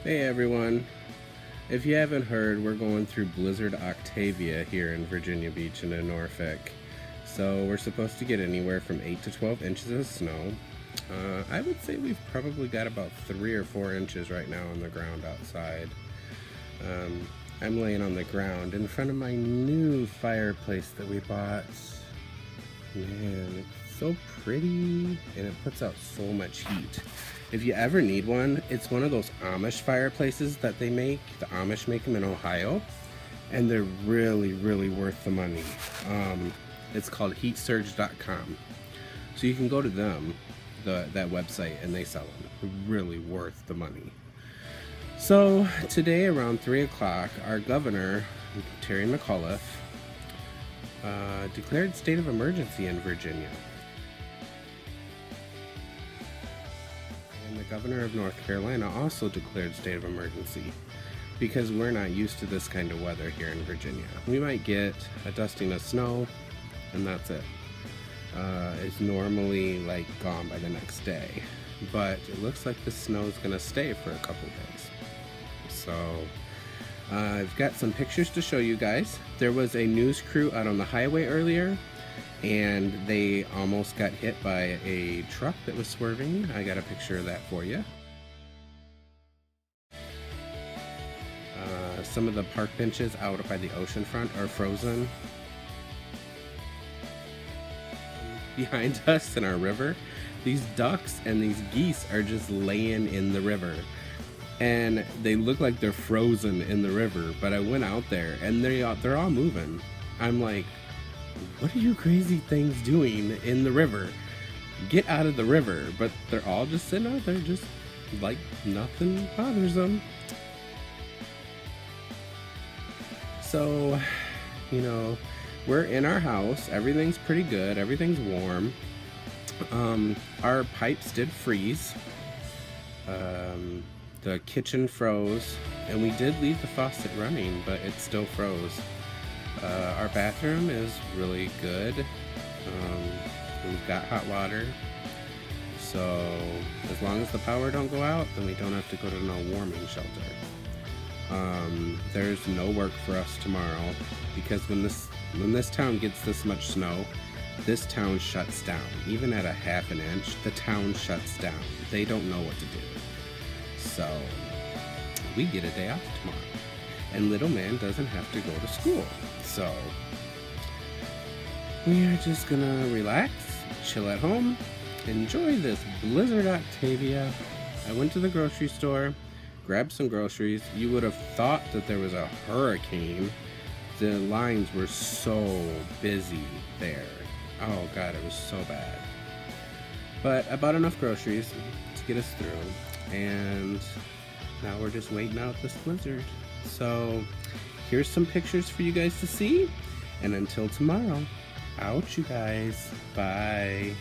Hey everyone, if you haven't heard, we're going through Blizzard Octavia here in Virginia Beach and in Norfolk. So we're supposed to get anywhere from 8 to 12 inches of snow. I would say we've probably got about 3 or 4 inches right now on the ground outside. I'm laying on the ground in front of my new fireplace that we bought. Man, it's so pretty and it puts out so much heat. If you ever need one, it's one of those Amish fireplaces that they make. The Amish make them in Ohio, and they're really worth the money. It's called heatsurge.com. So you can go to them, that website, and they sell them. They're really worth the money. So today around 3 o'clock, our governor, Terry McAuliffe, declared state of emergency in Virginia. And the governor of North Carolina also declared state of emergency because we're not used to this kind of weather here in Virginia. We might get a dusting of snow and that's it. It's normally like gone by the next day, but it looks like the snow is gonna stay for a couple days. So I've got some pictures to show you guys. There was a news crew out on the highway earlier and they almost got hit by a truck that was swerving. I got a picture of that for you. Some of the park benches out by the ocean front are frozen. Behind us in our river, these ducks and these geese are just laying in the river. And they look like they're frozen in the river, but I went out there and they're all moving. I'm like, what are you crazy things doing in the river? Get out of the river. But they're all just sitting out there, just like nothing bothers them. So, you know, we're in our house. Everything's pretty good. Everything's warm. Our pipes did freeze. The kitchen froze, and we did leave the faucet running, but it still froze. Our bathroom is really good. We've got hot water, so as long as the power don't go out, then we don't have to go to no warming shelter. There's no work for us tomorrow because when this town gets this much snow, this town shuts down. Even at a ½ an inch, the town shuts down. They don't know what to do. So we get a day off tomorrow, and little man doesn't have to go to school. So we are just gonna relax, chill at home, enjoy this Blizzard Octavia. I went to the grocery store, grabbed some groceries. You would have thought that there was a hurricane. The lines were so busy there. Oh God, it was so bad. But I bought enough groceries to get us through, and now we're just waiting out this blizzard. So here's some pictures for you guys to see, and until tomorrow, out you guys. Bye.